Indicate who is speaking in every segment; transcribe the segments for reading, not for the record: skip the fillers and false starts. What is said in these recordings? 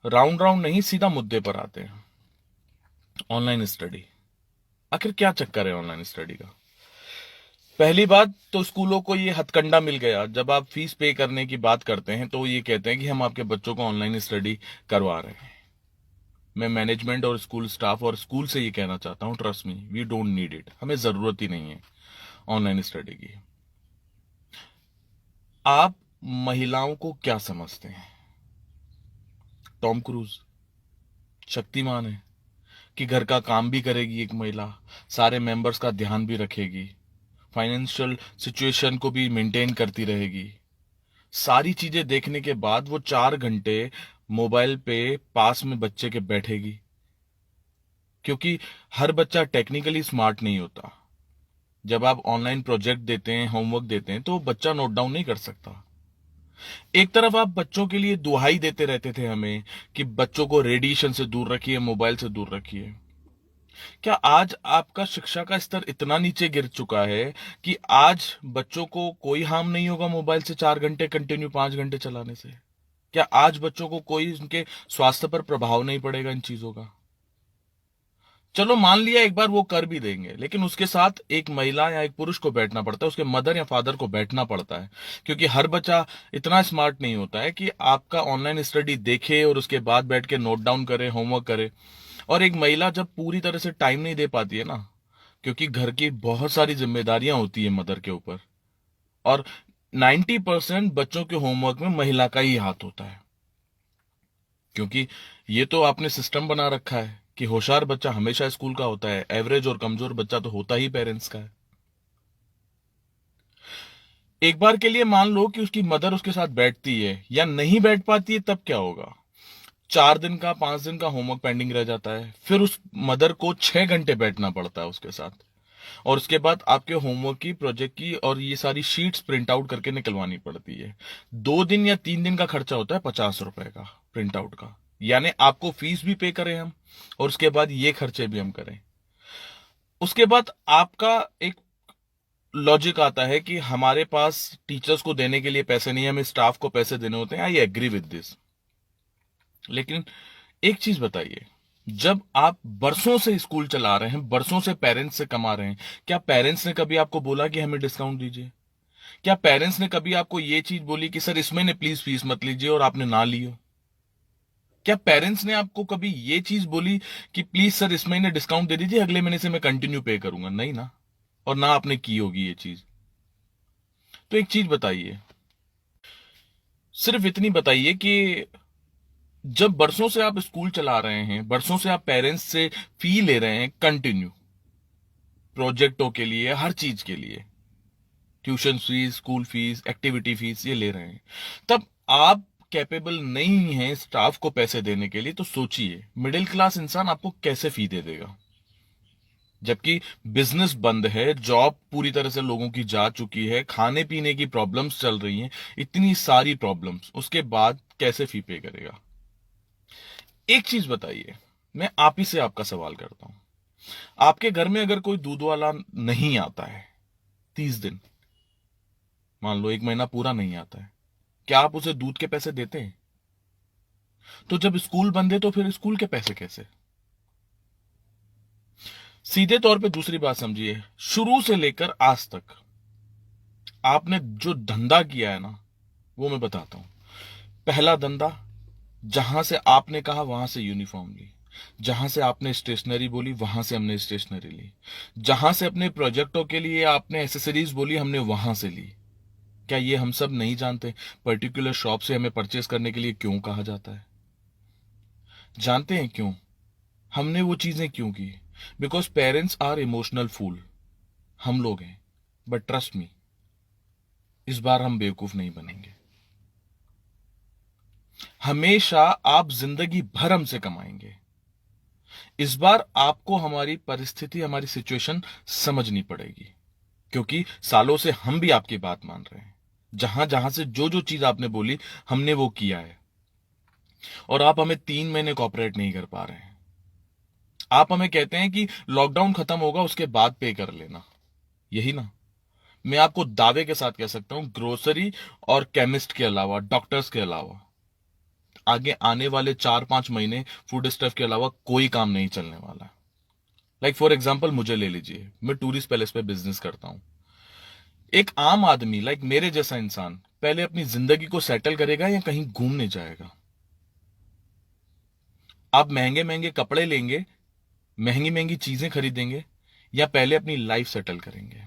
Speaker 1: Round round नहीं, सीधा मुद्दे पर आते हैं। ऑनलाइन स्टडी, आखिर क्या चक्कर है ऑनलाइन स्टडी का? पहली बात तो स्कूलों को ये हथकंडा मिल गया, जब आप फीस पे करने की बात करते हैं तो ये कहते हैं कि हम आपके बच्चों को ऑनलाइन स्टडी करवा रहे हैं। मैं मैनेजमेंट और स्कूल स्टाफ और स्कूल से ये कहना चाहता हूं, trust me, we don't need it. हमें जरूरत ही नहीं है ऑनलाइन स्टडी की। आप महिलाओं को क्या समझते हैं? टॉम क्रूज, शक्तिमान है कि घर का काम भी करेगी एक महिला, सारे मेंबर्स का ध्यान भी रखेगी, फाइनेंशियल सिचुएशन को भी मेंटेन करती रहेगी। सारी चीजें देखने के बाद वो 4 घंटे मोबाइल पे पास में बच्चे के बैठेगी, क्योंकि हर बच्चा टेक्निकली स्मार्ट नहीं होता। जब आप ऑनलाइन प्रोजेक्ट देते हैं, होमवर्क देते हैं, तो बच्चा नोट डाउन नहीं कर सकता। एक तरफ आप बच्चों के लिए दुहाई देते रहते थे हमें कि बच्चों को रेडिएशन से दूर रखिए, मोबाइल से दूर रखिए। क्या आज आपका शिक्षा का स्तर इतना नीचे गिर चुका है कि आज बच्चों को कोई हार्म नहीं होगा मोबाइल से 4 घंटे कंटिन्यू, 5 घंटे चलाने से? क्या आज बच्चों को कोई उनके स्वास्थ्य पर प्रभाव नहीं पड़ेगा इन चीजों का? चलो मान लिया एक बार वो कर भी देंगे, लेकिन उसके साथ एक महिला या एक पुरुष को बैठना पड़ता है, उसके मदर या फादर को बैठना पड़ता है, क्योंकि हर बच्चा इतना स्मार्ट नहीं होता है कि आपका ऑनलाइन स्टडी देखे और उसके बाद बैठ के नोट डाउन करे, होमवर्क करे। और एक महिला जब पूरी तरह से टाइम नहीं दे पाती है ना, क्योंकि घर की बहुत सारी जिम्मेदारियां होती है मदर के ऊपर, और 90% बच्चों के होमवर्क में महिला का ही हाथ होता है, क्योंकि ये तो आपने सिस्टम बना रखा है कि होशियार बच्चा हमेशा स्कूल का होता है, एवरेज और कमजोर बच्चा तो होता ही पेरेंट्स का है। एक बार के लिए मान लो कि उसकी मदर उसके साथ बैठती है या नहीं बैठ पाती है, तब क्या होगा? 4 दिन का, 5 दिन का होमवर्क पेंडिंग रह जाता है, फिर उस मदर को 6 घंटे बैठना पड़ता है उसके साथ, और उसके बाद आपके होमवर्क की, प्रोजेक्ट की और ये सारी शीट्स प्रिंट आउट करके निकलवानी पड़ती है। 2 दिन या 3 दिन का खर्चा होता है 50 रुपए का प्रिंट आउट का। यानी आपको फीस भी पे करें हम, और उसके बाद ये खर्चे भी हम करें। उसके बाद आपका एक लॉजिक आता है कि हमारे पास टीचर्स को देने के लिए पैसे नहीं है, हमें स्टाफ को पैसे देने होते हैं। I agree with this. लेकिन एक चीज बताइए, जब आप बरसों से स्कूल चला रहे हैं, बरसों से पेरेंट्स से कमा रहे हैं, क्या पेरेंट्स ने कभी आपको बोला कि हमें डिस्काउंट दीजिए? क्या पेरेंट्स ने कभी आपको यह चीज बोली कि सर इस महीने प्लीज फीस मत लीजिए, और आपने ना लियो? क्या पेरेंट्स ने आपको कभी यह चीज बोली कि प्लीज सर इस महीने डिस्काउंट दे दीजिए, अगले महीने से मैं कंटिन्यू पे करूंगा? नहीं ना। और ना आपने की होगी ये चीज। तो एक चीज बताइए, सिर्फ इतनी बताइए कि जब बरसों से आप स्कूल चला रहे हैं, बरसों से आप पेरेंट्स से फी ले रहे हैं कंटिन्यू, प्रोजेक्टों के लिए, हर चीज के लिए, tuition fees, school fees, activity fees ये ले रहे हैं, तब आप कैपेबल नहीं हैं स्टाफ को पैसे देने के लिए, तो सोचिए मिडिल क्लास इंसान आपको कैसे फी दे देगा? जबकि बिजनेस बंद है, जॉब पूरी तरह से लोगों की जा चुकी है, खाने पीने की प्रॉब्लम्स चल रही हैं, इतनी सारी प्रॉब्लम्स, उसके बाद कैसे फी पे करेगा? एक चीज बताइए, मैं आप ही से आपका सवाल करता हूं, आपके घर में अगर कोई दूध वाला नहीं आता है 30 दिन, मान लो 1 महीना पूरा नहीं आता है, क्या आप उसे दूध के पैसे देते हैं? तो जब स्कूल बंद है तो फिर स्कूल के पैसे कैसे? सीधे तौर पे दूसरी बात समझिए, शुरू से लेकर आज तक आपने जो धंधा किया है ना, वो मैं बताता हूं। पहला धंधा, जहां से आपने कहा वहां से यूनिफॉर्म ली, जहां से आपने स्टेशनरी बोली वहां से हमने स्टेशनरी ली, जहां से अपने प्रोजेक्टों के लिए आपने एसेसरीज बोली हमने वहां से ली। क्या ये हम सब नहीं जानते पर्टिकुलर शॉप से हमें परचेस करने के लिए क्यों कहा जाता है? जानते हैं क्यों हमने वो चीजें क्यों की? Because parents are emotional fool, हम लोग हैं। बट ट्रस्ट मी, इस बार हम बेवकूफ नहीं बनेंगे। हमेशा आप जिंदगी भर हमसे कमाएंगे। इस बार आपको हमारी परिस्थिति, हमारी सिचुएशन समझनी पड़ेगी, क्योंकि सालों से हम भी आपकी बात मान रहे हैं। जहां जहां से जो जो चीज आपने बोली हमने वो किया है, और आप हमें 3 महीने कॉपरेट नहीं कर पा रहे हैं। आप हमें कहते हैं कि लॉकडाउन खत्म होगा उसके बाद पे कर लेना, यही ना? मैं आपको दावे के साथ कह सकता हूं, ग्रोसरी और केमिस्ट के अलावा, डॉक्टर्स के अलावा, आगे आने वाले 4-5 महीने फूड स्टफ के अलावा कोई काम नहीं चलने वाला। लाइक फॉर एग्जाम्पल मुझे ले लीजिए, मैं टूरिस्ट पैलेस पे बिजनेस करता हूं। एक आम आदमी लाइक मेरे जैसा इंसान पहले अपनी जिंदगी को सेटल करेगा या कहीं घूमने जाएगा? आप महंगे महंगे कपड़े लेंगे, महंगी महंगी चीजें खरीदेंगे, या पहले अपनी लाइफ सेटल करेंगे?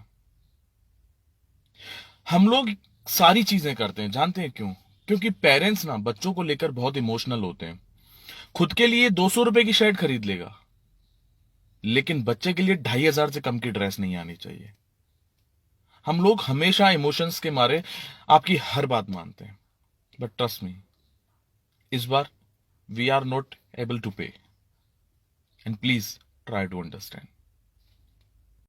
Speaker 1: हम लोग सारी चीजें करते हैं, जानते हैं क्यों? क्योंकि पेरेंट्स ना बच्चों को लेकर बहुत इमोशनल होते हैं। खुद के लिए 200 रुपए की शर्ट खरीद लेगा, लेकिन बच्चे के लिए 2,500 से कम की ड्रेस नहीं आनी चाहिए। हम लोग हमेशा इमोशंस के मारे आपकी हर बात मानते हैं, बट ट्रस्ट मी, इस बार we are not able to pay, and please try to understand.